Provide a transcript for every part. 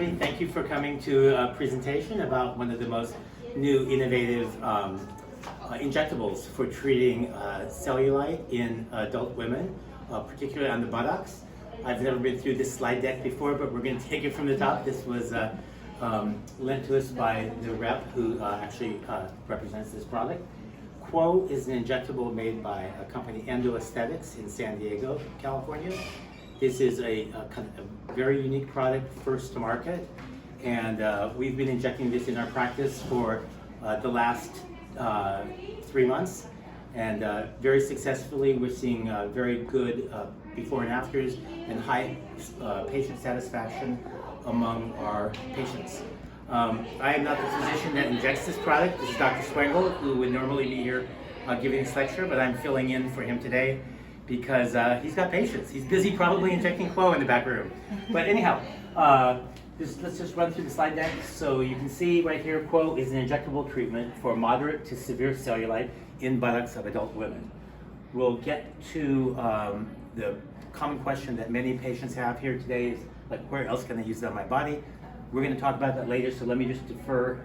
Thank you for coming to a presentation about one of the most new innovative injectables for treating cellulite in adult women, particularly on the buttocks. I've never been through this slide deck before, but we're going to take it from the top. This was lent to us by the rep who actually represents this product. Quo is an injectable made by a company, Endo Aesthetics, in San Diego, California. This is a very unique product, first to market, and we've been injecting this in our practice for the last 3 months, and very successfully. We're seeing very good before and afters and high patient satisfaction among our patients. I am not the physician that injects this product. This is Dr. Swengel, who would normally be here giving this lecture, but I'm filling in for him today because he's got patients. He's busy probably injecting Quo in the back room. But anyhow, let's just run through the slide deck. So you can see right here, Quo is an injectable treatment for moderate to severe cellulite in buttocks of adult women. We'll get to the common question that many patients have here today is, like, where else can I use it on my body? We're going to talk about that later, so let me just defer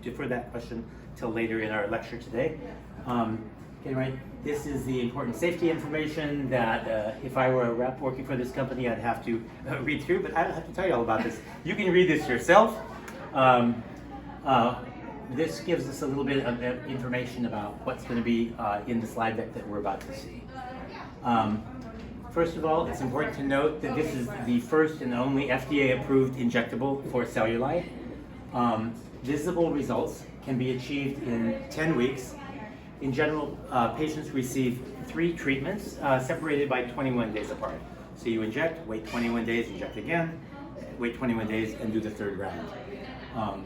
that question till later in our lecture today. Okay, right. This is the important safety information that if I were a rep working for this company, I'd have to read through, but I don't have to tell you all about this. You can read this yourself. This gives us a little bit of information about what's going to be in the slide deck that we're about to see. First of all, it's important to note that this is the first and only FDA-approved injectable for cellulite. Visible results can be achieved in 10 weeks. In general, patients receive 3 treatments separated by 21 days apart. So you inject, wait 21 days, inject again, wait 21 days, and do the 3rd round.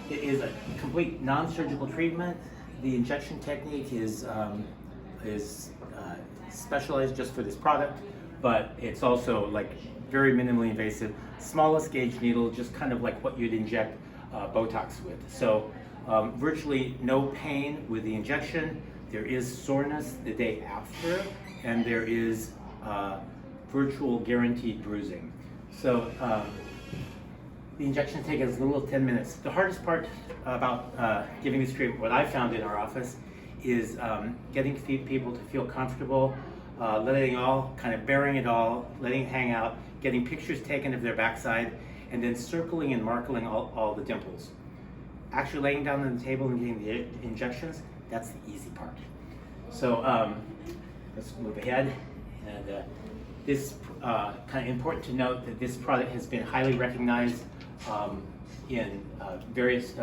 It is a complete non-surgical treatment. The injection technique is specialized just for this product, but it's also like very minimally invasive, smallest gauge needle, just kind of like what you'd inject Botox with. So virtually no pain with the injection. There is soreness the day after, and there is virtual guaranteed bruising. So the injection takes as little as 10 minutes. The hardest part about giving this treatment, what I found in our office, is getting people to feel comfortable, letting bearing it all, letting it hang out, getting pictures taken of their backside, and then circling and marking all the dimples. Actually laying down on the table and getting the injections, that's the easy part. So let's move ahead. And this kind of important to note that this product has been highly recognized in various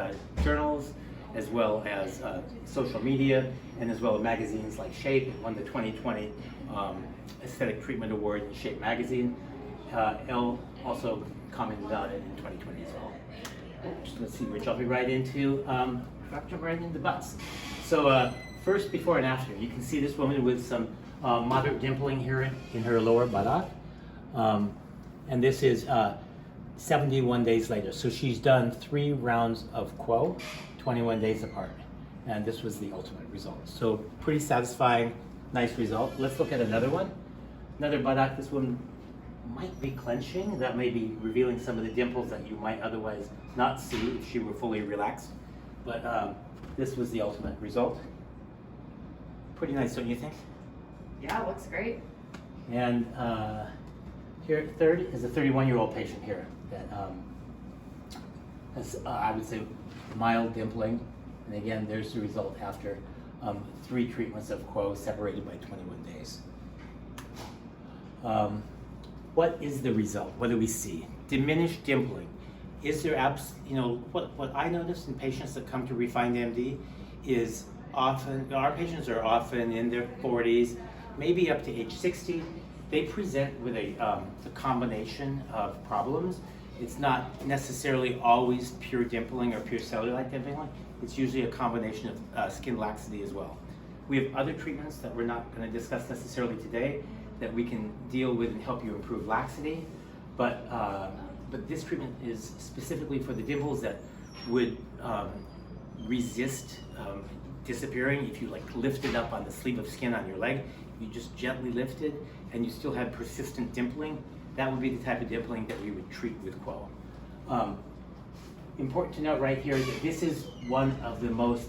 journals, as well as social media, and as well as magazines like Shape. It won the 2020 Aesthetic Treatment Award in Shape magazine. Elle also commented on it in 2020 as well. Let's see, we're jumping right into the butts. So first, before and after, you can see this woman with some moderate dimpling here in her lower buttock. And this is 71 days later. So she's done 3 rounds of Quo, 21 days apart. And this was the ultimate result. So pretty satisfying, nice result. Let's look at another one. Another buttock. This one might be clenching. That may be revealing some of the dimples that you might otherwise not see if she were fully relaxed. But this was the ultimate result. Pretty nice, don't you think? Yeah, looks great. And here, third is a 31-year-old patient here that has, I would say, mild dimpling. And again, there's the result after 3 treatments of Quo separated by 21 days. What is the result? What do we see? Diminished dimpling. Is there what I notice in patients that come to RefinedMD is often, our patients are often in their 40s, maybe up to age 60. They present with a combination of problems. It's not necessarily always pure dimpling or pure cellulite dimpling. It's usually a combination of skin laxity as well. We have other treatments that we're not going to discuss necessarily today that we can deal with and help you improve laxity. But this treatment is specifically for the dimples that would resist disappearing. If you lift it up on the sleeve of skin on your leg, you just gently lift it and you still have persistent dimpling, that would be the type of dimpling that we would treat with Quo. Important to note right here that this is one of the most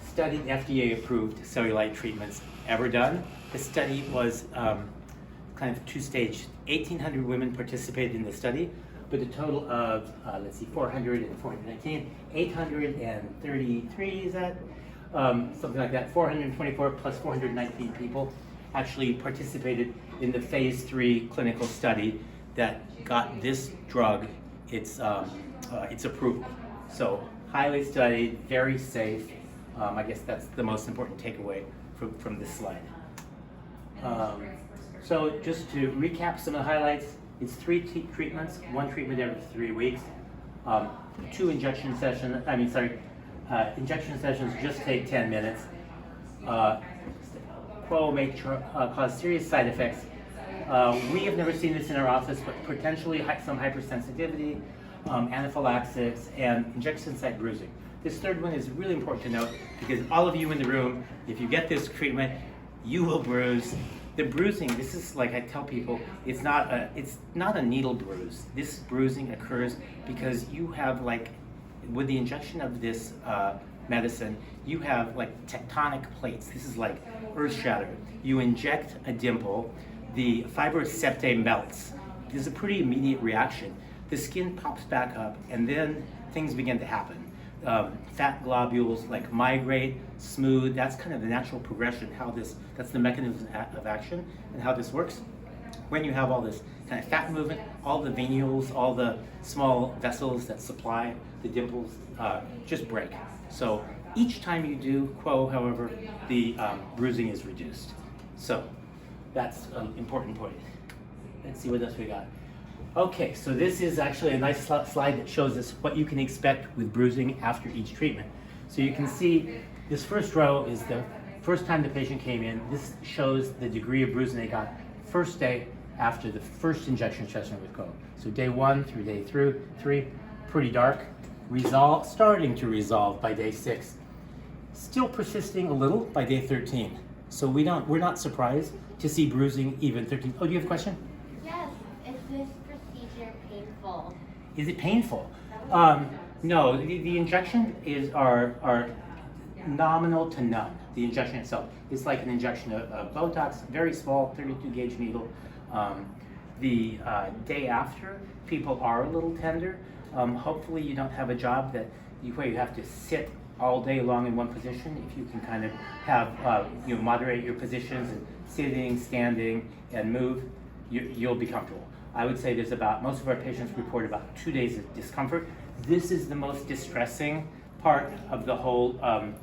studied FDA-approved cellulite treatments ever done. The study was kind of two-stage. 1,800 women participated in the study, with a total of, 400 and 419, 833, is that? Something like that, 424 plus 419 people actually participated in the phase 3 clinical study that got this drug its approval. So highly studied, very safe. I guess that's the most important takeaway from this slide. So just to recap some of the highlights, it's 3 treatments, 1 treatment every 3 weeks, 2 injection sessions, injection sessions just take 10 minutes. Quo may cause serious side effects. We have never seen this in our office, but potentially some hypersensitivity, anaphylaxis, and injection site bruising. This third one is really important to note because all of you in the room, if you get this treatment, you will bruise. The bruising, this is like I tell people, it's not a needle bruise. This bruising occurs because you have with the injection of this medicine, you have tectonic plates. This is like earth shattering. You inject a dimple, the fibrous septae melts. There's a pretty immediate reaction. The skin pops back up, and then things begin to happen. Fat globules migrate, smooth. That's kind of the natural progression. That's the mechanism of action and how this works. When you have all this kind of fat movement, all the venules, all the small vessels that supply the dimples just break. So each time you do quo, however, the bruising is reduced. So that's an important point. Let's see what else we got. Okay, so this is actually a nice slide that shows us what you can expect with bruising after each treatment. So you can see this first row is the first time the patient came in. This shows the degree of bruising they got first day after the first injection session with quo. So day 1 through day 3, pretty dark. Starting to resolve by day 6. Still persisting a little by day 13. So we're not surprised to see bruising even 13. Oh, do you have a question? Yes. Is this procedure painful? Is it painful? No, the injection are nominal to none. The injection itself is like an injection of Botox, very small, 32 gauge needle. The day after, people are a little tender. Hopefully you don't have a job where you have to sit all day long in one position. If you can kind of have, moderate your positions and sitting, standing, and move, you'll be comfortable. I would say most of our patients report about 2 days of discomfort. This is the most distressing part of the whole kind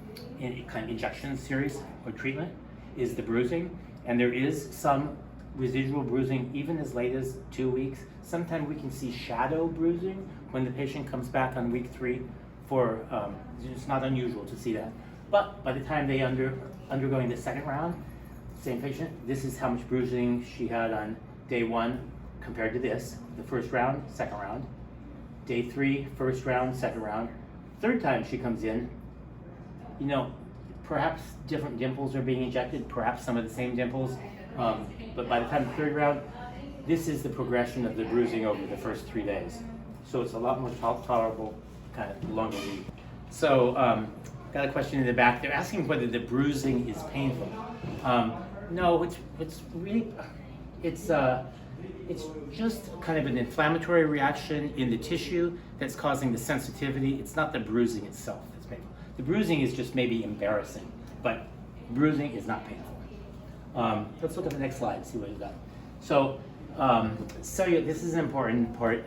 of injection series or treatment, is the bruising. And there is some residual bruising even as late as 2 weeks. Sometimes we can see shadow bruising when the patient comes back on week 3 it's not unusual to see that. But by the time they undergoing the second round, same patient, this is how much bruising she had on day 1 compared to this, the first round, second round. Day 3, first round, second round. Third time she comes in, perhaps different dimples are being injected, perhaps some of the same dimples, but by the time the third round, this is the progression of the bruising over the first 3 days. So it's a lot more tolerable, kind of longer lead. So, got a question in the back. They're asking whether the bruising is painful. No, it's really, it's just kind of an inflammatory reaction in the tissue that's causing the sensitivity. It's not the bruising itself that's painful. The bruising is just maybe embarrassing, but bruising is not painful. Let's look at the next slide and see what we've got. So, this is an important part.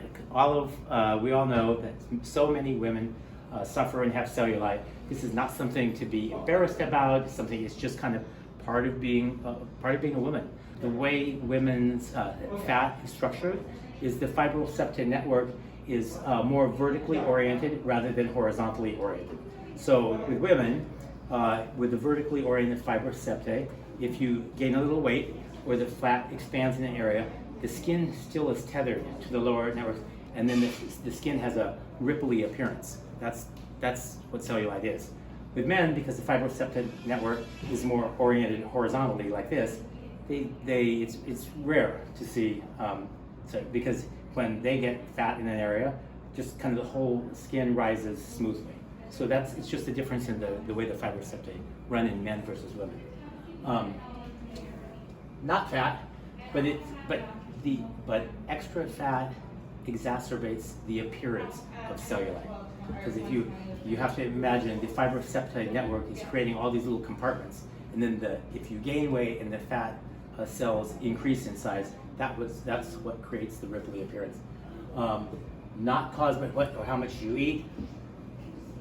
We all know that so many women suffer and have cellulite. This is not something to be embarrassed about. It's just kind of part of being a woman. The way women's fat is structured is the fibrous septae network is more vertically oriented rather than horizontally oriented. So with women, with the vertically oriented fibrous septae, if you gain a little weight or the fat expands in an area, the skin still is tethered to the lower networks, and then the skin has a ripply appearance. That's what cellulite is. With men, because the fibrous septae network is more oriented horizontally like this, it's rare to see, because when they get fat in an area, just kind of the whole skin rises smoothly. So it's just a difference in the way the fiber septate run in men versus women. Not fat, but extra fat exacerbates the appearance of cellulite. Because if you have to imagine the fiber septate network is creating all these little compartments, and then if you gain weight and the fat cells increase in size, that's what creates the ripply appearance. Not caused by what or how much you eat.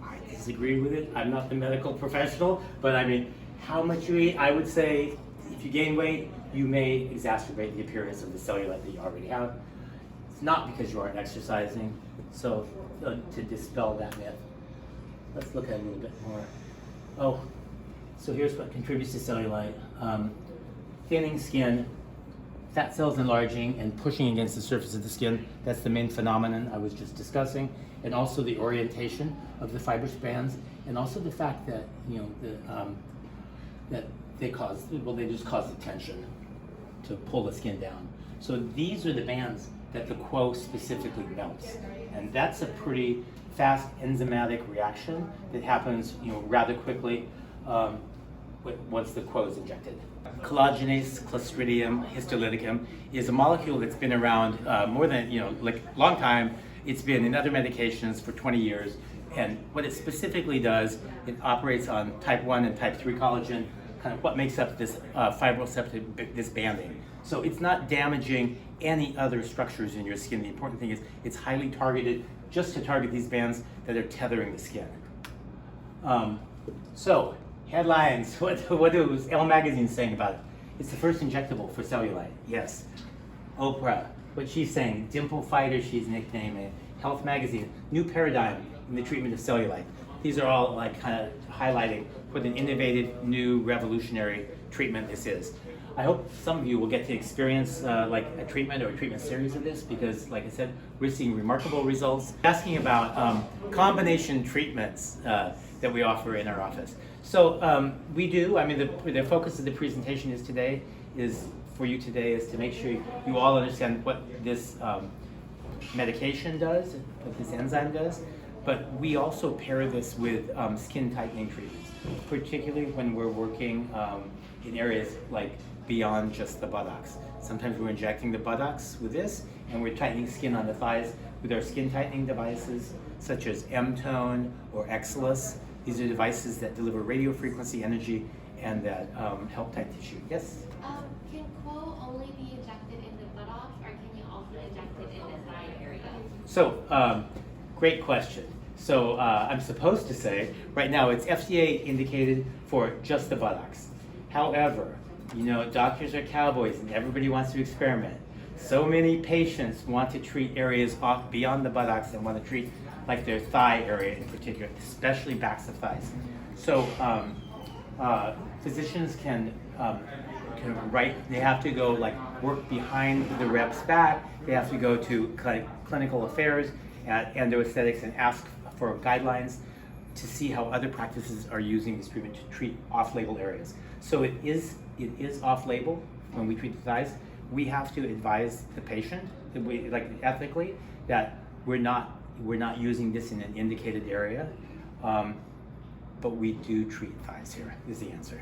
I disagree with it. I'm not the medical professional, but I mean, how much you eat, I would say if you gain weight, you may exacerbate the appearance of the cellulite that you already have. It's not because you aren't exercising. So to dispel that myth, let's look at it a little bit more. Oh, so here's what contributes to cellulite. Thinning skin, fat cells enlarging and pushing against the surface of the skin. That's the main phenomenon I was just discussing. And also the orientation of the fiber strands, and also the fact that, that they just cause the tension to pull the skin down. So these are the bands that the quo specifically melts. And that's a pretty fast enzymatic reaction that happens, rather quickly once the quo is injected. Collagenase Clostridium histolyticum is a molecule that's been around more than, long time. It's been in other medications for 20 years. And what it specifically does, it operates on type 1 and type 3 collagen, kind of what makes up this fibroseptate, this banding. So it's not damaging any other structures in your skin. The important thing is it's highly targeted just to target these bands that are tethering the skin. So, headlines, what is Elle Magazine saying about it? It's the first injectable for cellulite, yes. Oprah, what she's saying, Dimple Fighter, she's nicknaming it. Health Magazine, new paradigm in the treatment of cellulite. These are all kind of highlighting what an innovative, new, revolutionary treatment this is. I hope some of you will get to experience a treatment or a treatment series of this, because like I said, we're seeing remarkable results. Asking about combination treatments that we offer in our office. So we do, the focus of the presentation is to make sure you all understand what this medication does, what this enzyme does, but we also pair this with skin tightening treatments, particularly when we're working in areas like beyond just the buttocks. Sometimes we're injecting the buttocks with this, and we're tightening skin on the thighs with our skin tightening devices, such as M-Tone or Exilus. These are devices that deliver radio frequency energy and that help tight tissue. Yes? Can Quo only be injected in the buttocks, or can you also inject it in the thigh area? So, great question. So I'm supposed to say, right now it's FDA indicated for just the buttocks. However, doctors are cowboys and everybody wants to experiment. So many patients want to treat areas off beyond the buttocks and want to treat like their thigh area in particular, especially backs of thighs. So physicians can write, they have to go work behind the rep's back, they have to go to clinical affairs at endoaesthetics and ask for guidelines to see how other practices are using this treatment to treat off-label areas. So it is off-label when we treat the thighs. We have to advise the patient, ethically, that we're not using this in an indicated area, but we do treat thighs here, is the answer.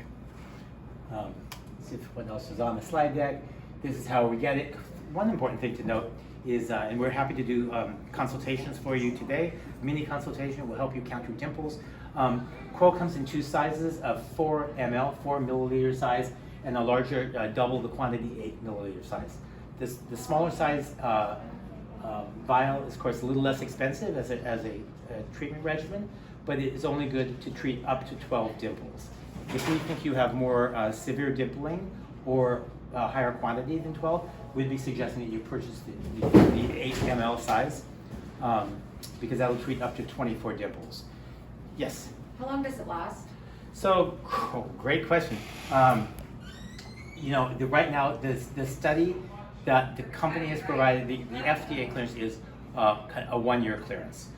Let's see what else is on the slide deck. This is how we get it. One important thing to note is, and we're happy to do consultations for you today. Mini consultation will help you count your dimples. Quo comes in two sizes of 4 ml, 4 milliliter size, and a larger, double the quantity, 8 milliliter size. The smaller size vial is, of course, a little less expensive as a treatment regimen, but it is only good to treat up to 12 dimples. If you think you have more severe dimpling or a higher quantity than 12, we'd be suggesting that you purchase the 8 ml size, because that will treat up to 24 dimples. Yes? How long does it last? So, great question. Right now, the study that the company has provided, the FDA clearance is a 1-year clearance.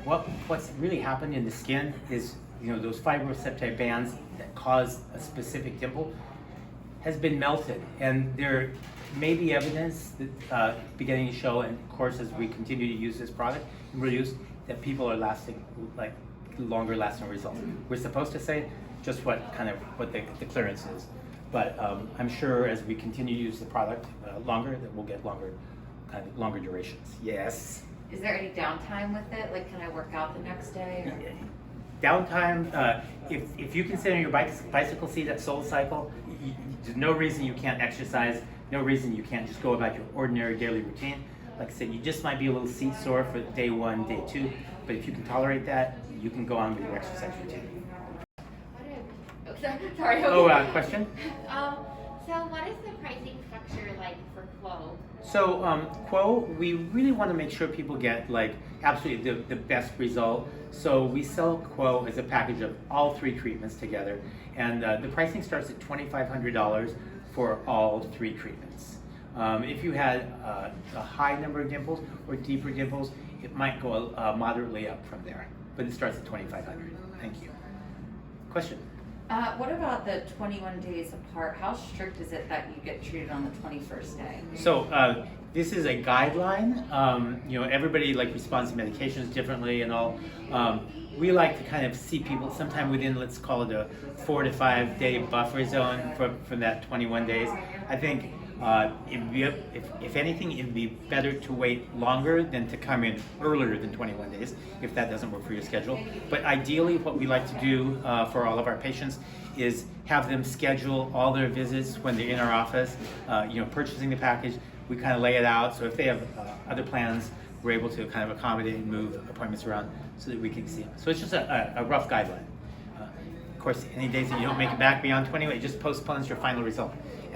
What's really happened in the skin is, those fibroseptate bands that cause a specific dimple has been melted, and may be evidence that beginning to show, and of course as we continue to use this product and reduce, that people are lasting like longer lasting results. We're supposed to say just what the clearance is, but I'm sure as we continue to use the product longer, that we'll get longer durations. Yes. Is there any downtime with it? Like, can I work out the next day? Or? Downtime, if you can sit on your bicycle seat at SoulCycle, there's no reason you can't exercise, no reason you can't just go about your ordinary daily routine. Like I said, you just might be a little seat sore for day 1, day 2, but if you can tolerate that, you can go on with your exercise routine. Sorry. Question? So what is the pricing structure like for Quo? So Quo, we really want to make sure people get like absolutely the best result. So we sell Quo as a package of all 3 treatments together, and the pricing starts at $2,500 for all 3 treatments. If you had a high number of dimples or deeper dimples, it might go moderately up from there, but it starts at $2,500. Thank you. Question? What about the 21 days apart? How strict is it that you get treated on the 21st day? So this is a guideline. Everybody responds to medications differently and all. We like to kind of see people sometime within, let's call it a 4 to 5 day buffer zone from that 21 days. I think if anything, it'd be better to wait longer than to come in earlier than 21 days, if that doesn't work for your schedule. But ideally, what we like to do for all of our patients is have them schedule all their visits when they're in our office, purchasing the package. We kind of lay it out, so if they have other plans, we're able to kind of accommodate and move appointments around so that we can see them. So it's just a rough guideline. Of course, any days that you don't make it back beyond 21, it just postpones your final result.